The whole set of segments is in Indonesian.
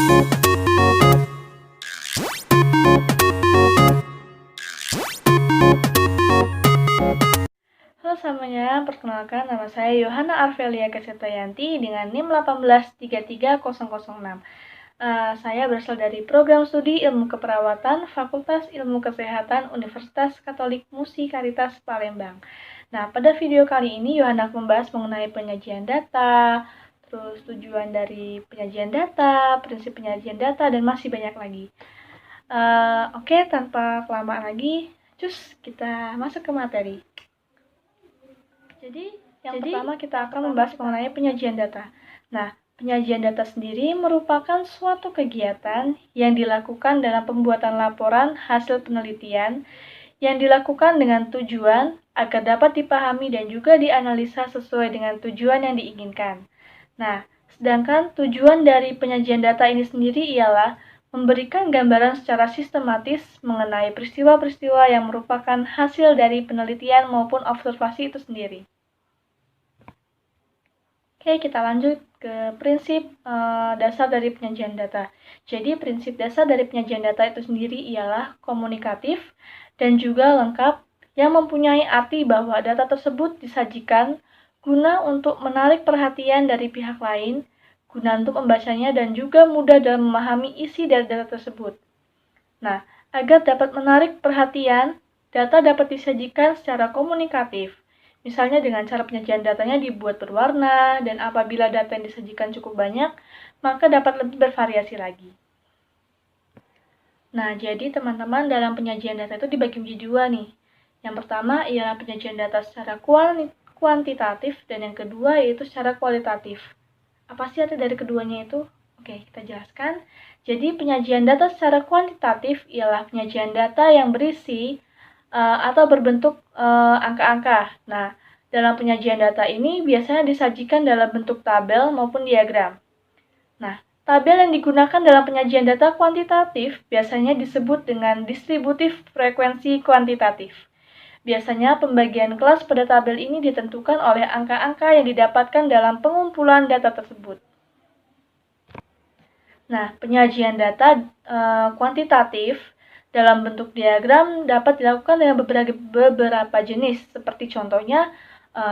Halo semuanya, perkenalkan nama saya Yohana Arvelia Kesetayanti dengan NIM 1833006. Saya berasal dari program studi Ilmu Keperawatan Fakultas Ilmu Kesehatan Universitas Katolik Musikaritas Palembang. Nah, pada video kali ini Yohana membahas mengenai penyajian data, terus tujuan dari penyajian data, prinsip penyajian data, dan masih banyak lagi. Oke, tanpa kelamaan lagi, cus kita masuk ke materi. Jadi, yang pertama kita akan membahas mengenai penyajian data. Nah, penyajian data sendiri merupakan suatu kegiatan yang dilakukan dalam pembuatan laporan hasil penelitian yang dilakukan dengan tujuan agar dapat dipahami dan juga dianalisa sesuai dengan tujuan yang diinginkan. Nah, sedangkan tujuan dari penyajian data ini sendiri ialah memberikan gambaran secara sistematis mengenai peristiwa-peristiwa yang merupakan hasil dari penelitian maupun observasi itu sendiri. Oke, kita lanjut ke prinsip dasar dari penyajian data. Jadi, prinsip dasar dari penyajian data itu sendiri ialah komunikatif dan juga lengkap yang mempunyai arti bahwa data tersebut disajikan guna untuk menarik perhatian dari pihak lain, guna untuk membacanya dan juga mudah dalam memahami isi dari data tersebut. Nah, agar dapat menarik perhatian, data dapat disajikan secara komunikatif. Misalnya dengan cara penyajian datanya dibuat berwarna, dan apabila data yang disajikan cukup banyak, maka dapat lebih bervariasi lagi. Nah, jadi teman-teman dalam penyajian data itu dibagi menjadi dua nih. Yang pertama ialah penyajian data secara kuantitatif, dan yang kedua yaitu secara kualitatif. Apa sih arti dari keduanya itu? Oke, kita jelaskan. Jadi, penyajian data secara kuantitatif ialah penyajian data yang berisi atau berbentuk angka-angka. Nah, dalam penyajian data ini biasanya disajikan dalam bentuk tabel maupun diagram. Nah, tabel yang digunakan dalam penyajian data kuantitatif biasanya disebut dengan distributif frekuensi kuantitatif. Biasanya pembagian kelas pada tabel ini ditentukan oleh angka-angka yang didapatkan dalam pengumpulan data tersebut. Nah, penyajian data kuantitatif dalam bentuk diagram dapat dilakukan dengan beberapa jenis, seperti contohnya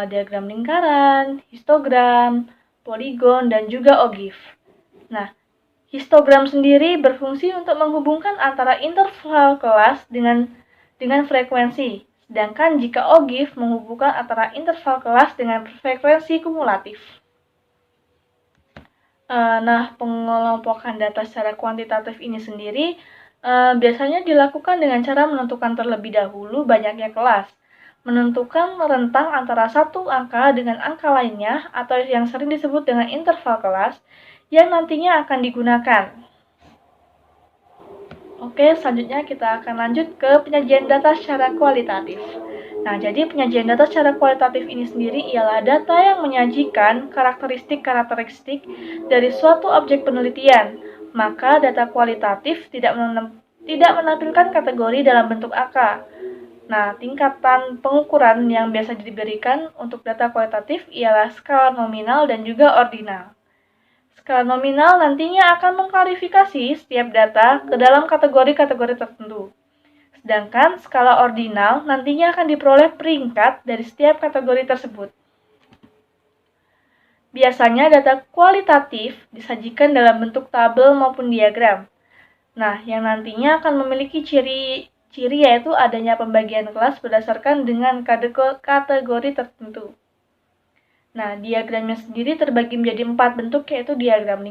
diagram lingkaran, histogram, poligon, dan juga ogif. Nah, histogram sendiri berfungsi untuk menghubungkan antara interval kelas dengan frekuensi, sedangkan jika ogif menghubungkan antara interval kelas dengan frekuensi kumulatif. Nah, pengelompokan data secara kuantitatif ini sendiri biasanya dilakukan dengan cara menentukan terlebih dahulu banyaknya kelas, menentukan rentang antara satu angka dengan angka lainnya atau yang sering disebut dengan interval kelas yang nantinya akan digunakan. Oke, selanjutnya kita akan lanjut ke penyajian data secara kualitatif. Nah, jadi penyajian data secara kualitatif ini sendiri ialah data yang menyajikan karakteristik-karakteristik dari suatu objek penelitian. Maka data kualitatif tidak menampilkan kategori dalam bentuk angka. Nah, tingkatan pengukuran yang biasa diberikan untuk data kualitatif ialah skala nominal dan juga ordinal. Skala nominal nantinya akan mengklarifikasi setiap data ke dalam kategori-kategori tertentu. Sedangkan skala ordinal nantinya akan diperoleh peringkat dari setiap kategori tersebut. Biasanya data kualitatif disajikan dalam bentuk tabel maupun diagram. Nah, yang nantinya akan memiliki ciri yaitu adanya pembagian kelas berdasarkan dengan kategori tertentu. Nah, diagramnya sendiri terbagi menjadi 4 bentuk, yaitu diagram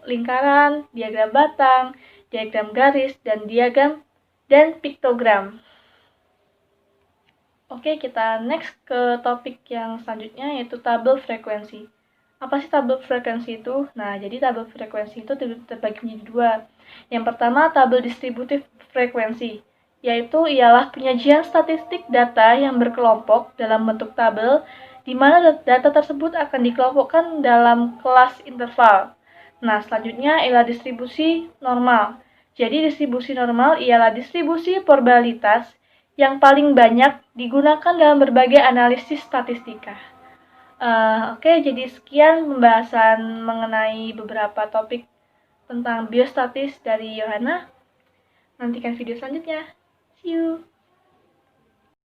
lingkaran, diagram batang, diagram garis, dan diagram dan piktogram. Oke, kita next ke topik yang selanjutnya, yaitu tabel frekuensi. Apa sih tabel frekuensi itu? Nah, jadi tabel frekuensi itu terbagi menjadi dua. Yang pertama, tabel distributif frekuensi, yaitu ialah penyajian statistik data yang berkelompok dalam bentuk tabel, di mana data tersebut akan dikelompokkan dalam kelas interval. Nah, selanjutnya ialah distribusi normal. Jadi distribusi normal ialah distribusi probabilitas yang paling banyak digunakan dalam berbagai analisis statistika. Oke, jadi sekian pembahasan mengenai beberapa topik tentang biostatis dari Yohana. Nantikan video selanjutnya. See you!